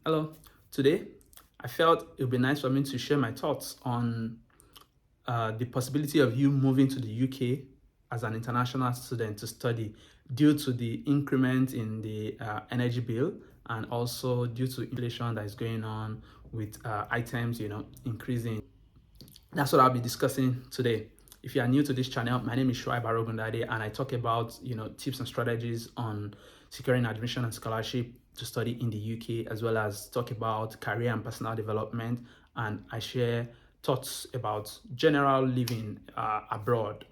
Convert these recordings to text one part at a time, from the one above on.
Hello. Today, I felt it would be nice for me to share my thoughts on the possibility of you moving to the UK as an international student to study due to the increment in the energy bill and also due to inflation that is going on with items, increasing. That's what I'll be discussing today. If you are new to this channel, my name is Suhaib and I talk about tips and strategies on securing admission and scholarship to study in the UK, as well as talk about career and personal development, and I share thoughts about general living abroad.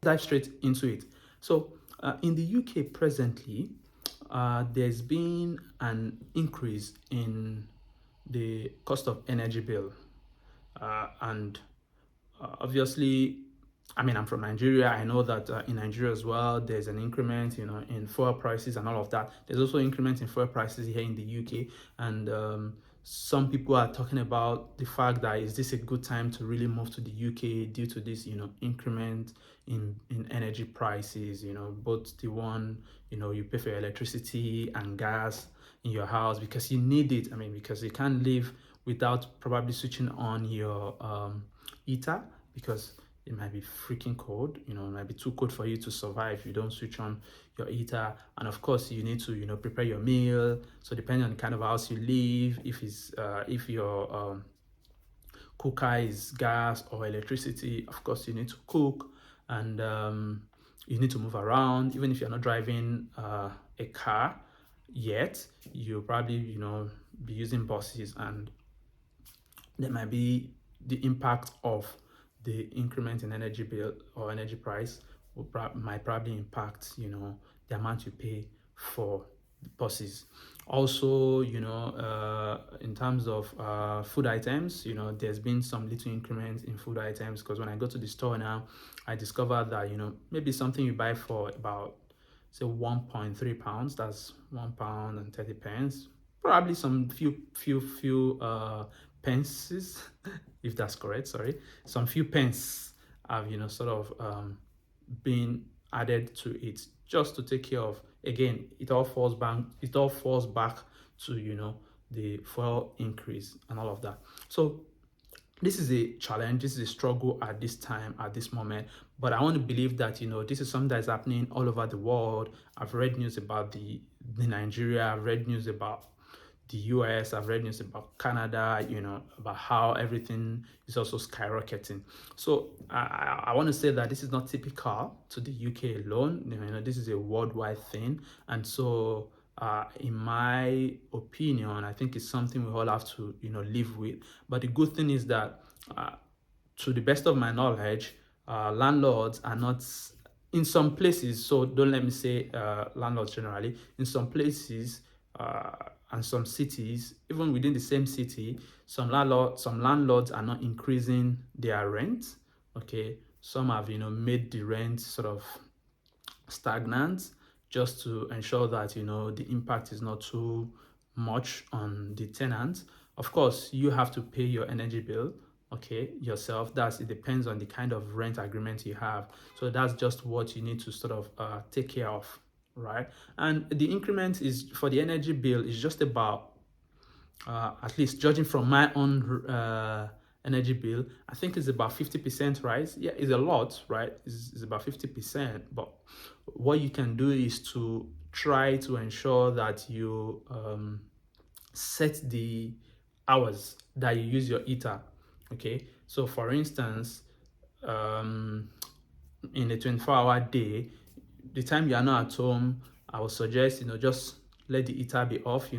Dive straight into it. So, in the UK presently, there's been an increase in the cost of energy bill, and obviously, I mean, I'm from Nigeria. I know that in Nigeria as well, there's an increment, in fuel prices and all of that. There's also increment in fuel prices here in the UK, and some people are talking about the fact that is this a good time to really move to the UK due to this, increment in energy prices. Both the one, you pay for your electricity and gas in your house because you need it. I mean, because you can't live without probably switching on your heater because it might be freaking cold. It might be too cold for you to survive if you don't switch on your heater. And of course, you need to prepare your meal. So depending on the kind of house you live, if your cooker is gas or electricity, of course you need to cook, and you need to move around. Even if you're not driving a car yet, you probably be using buses, and there might be the impact of the increment in energy bill or energy price might probably impact the amount you pay for the buses. Also, in terms of food items, there's been some little increment in food items, because when I go to the store now, I discovered that maybe something you buy for about, say, 1.3 pounds, that's £1 and 30 pence, probably some few pences, if that's correct, sorry, some few pence have sort of been added to it just to take care of. Again, it all falls back to the fuel increase and all of that. So this is a challenge, this is a struggle at this time, at this moment, but I want to believe that this is something that is happening all over the world. I've read news about the Nigeria, I've read news about the US, I've read news about Canada, about how everything is also skyrocketing. So I want to say that this is not typical to the UK alone. This is a worldwide thing. And so in my opinion, I think it's something we all have to, live with. But the good thing is that to the best of my knowledge, landlords are not, in some places, so don't let me say landlords generally, in some places and some cities, even within the same city, some landlords are not increasing their rent. Okay, some have made the rent sort of stagnant, just to ensure that the impact is not too much on the tenant. Of course, you have to pay your energy bill, okay, yourself. It depends on the kind of rent agreement you have. So that's just what you need to sort of take care of, right? And the increment is for the energy bill is just about, at least judging from my own energy bill, I think it's about 50% rise. Yeah, it's a lot, right? It's about 50%. But what you can do is to try to ensure that you set the hours that you use your heater. Okay, so for instance, in a 24-hour day, the time you are not at home, I would suggest just let the heater be off.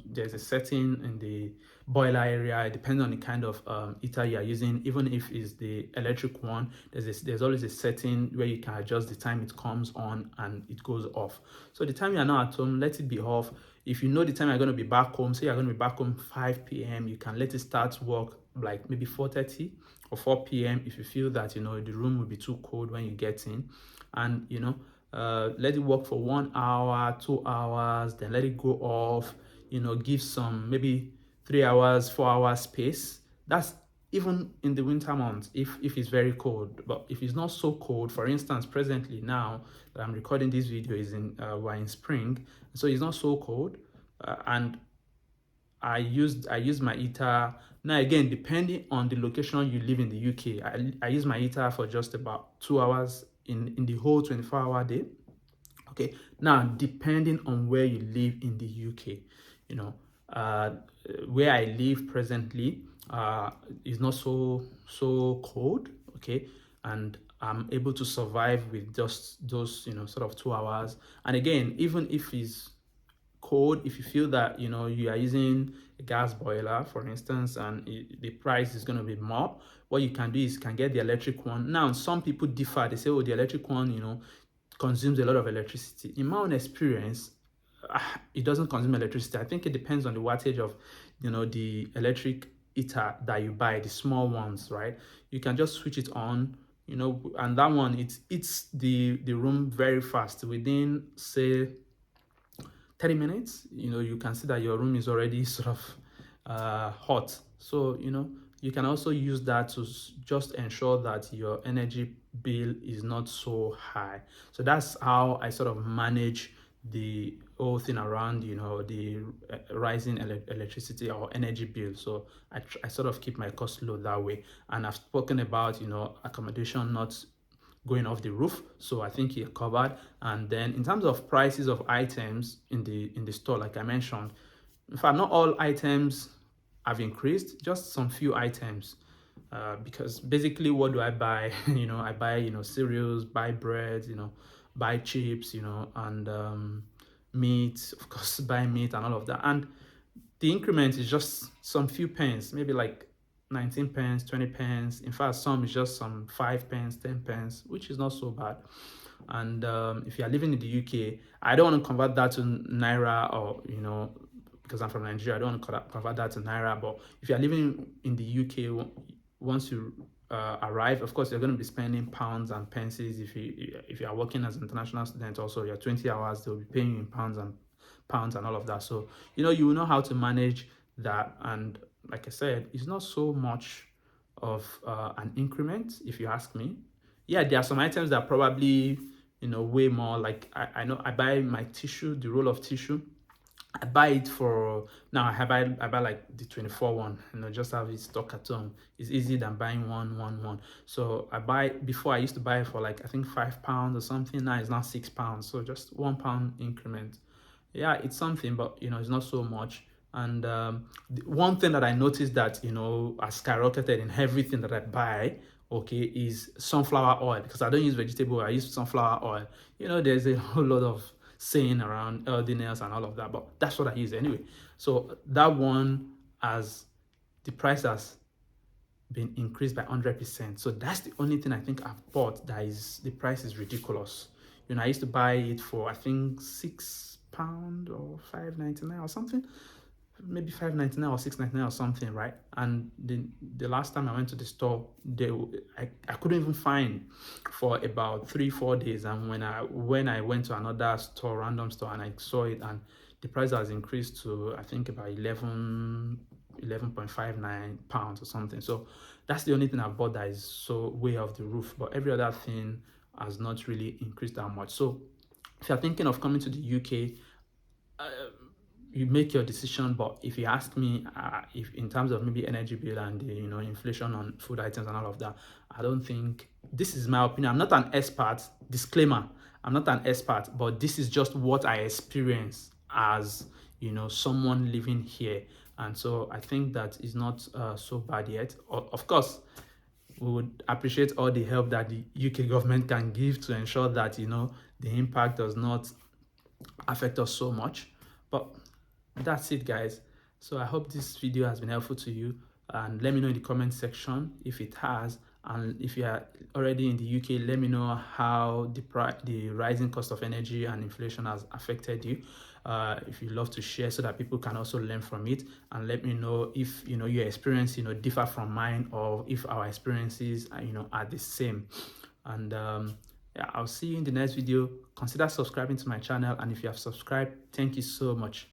There's a setting in the boiler area, depending on the kind of heater you are using. Even if it's the electric one, there's always a setting where you can adjust the time it comes on and it goes off. So the time you are not at home, let it be off. If you know the time you're going to be back home, say you're going to be back home 5 p.m., you can let it start work like maybe 4:30 or 4 p.m. if you feel that the room will be too cold when you get in, and let it work for 1 hour, 2 hours, then let it go off. Give some maybe 3 hours, 4 hours space. That's even in the winter months if it's very cold. But if it's not so cold, for instance, presently now that I'm recording this video is in we're in spring, so it's not so cold, and I use my heater. Now again, depending on the location you live in the UK, I use my heater for just about 2 hours in the whole 24-hour day. Okay, now depending on where you live in the UK, you know, uh, where I live presently is not so cold. Okay, and I'm able to survive with just those, sort of 2 hours. And again, even if it's cold, if you feel that you are using a gas boiler, for instance, and the price is going to be more, what you can do is you can get the electric one. Now some people differ. They say, oh, the electric one consumes a lot of electricity. In my own experience, it doesn't consume electricity. I think it depends on the wattage of the electric heater that you buy, the small ones, right? You can just switch it on, and that one, it's the room very fast. Within, say, 30 minutes, you can see that your room is already sort of hot. So, you can also use that to just ensure that your energy bill is not so high. So that's how I sort of manage the whole thing around, the rising electricity or energy bill. So I sort of keep my cost low that way. And I've spoken about, accommodation not going off the roof, so I think you're covered. And then in terms of prices of items in the store, like I mentioned, in fact, not all items have increased, just some few items. Because basically, what do I buy? I buy cereals, buy bread, buy chips, and meat, of course, buy meat and all of that. And the increment is just some few pence, maybe like 19 pence, 20 pence. In fact, some is just some 5 pence, 10 pence, which is not so bad. And if you are living in the UK, I don't want to convert that to Naira, or, because I'm from Nigeria, I don't want to convert that to Naira. But if you are living in the UK, once you arrive, of course, you're going to be spending pounds and pences. If you are working as an international student, also your 20 hours, they'll be paying you in pounds and all of that. So you will know how to manage that. And like I said, it's not so much of an increment, if you ask me. Yeah, there are some items that are probably way more. Like I know I buy my tissue, the roll of tissue, I buy it for now. I buy like the 24 one, just have it stock at home. It's easier than buying one. So I buy, before I used to buy it for like I think £5 or something. Now it's not £6. So just £1 increment. Yeah, it's something, but it's not so much. And one thing that I noticed that has skyrocketed in everything that I buy, okay, is sunflower oil, because I don't use vegetable oil, I use sunflower oil. There's a whole lot of saying around earthiness and all of that, but that's what I use anyway. So that one, as the price has been increased by 100%. So that's the only thing I think I've bought that is, the price is ridiculous. I used to buy it for I think £6 or 5.99 or something, maybe 5.99 or 6.99 or something, right? And the last time I went to the store, I couldn't even find for about 3-4 days. And when I went to another store, random store, and I saw it, and the price has increased to I think about 11.59 pounds or something. So that's the only thing I bought that is so way off the roof. But every other thing has not really increased that much. So if you're thinking of coming to the UK, you make your decision. But if you ask me, if in terms of maybe energy bill and the inflation on food items and all of that, I don't think, this is my opinion. I'm not an expert. Disclaimer: I'm not an expert, but this is just what I experience as someone living here. And so I think that is not so bad yet. Of course, we would appreciate all the help that the UK government can give to ensure that the impact does not affect us so much. But that's it, guys. So I hope this video has been helpful to you, and let me know in the comment section if it has. And if you are already in the UK, let me know how the rising cost of energy and inflation has affected you. If you love to share, so that people can also learn from it, and let me know if your experience differ from mine, or if our experiences are the same. And yeah, I'll see you in the next video. Consider subscribing to my channel, and if you have subscribed, thank you so much.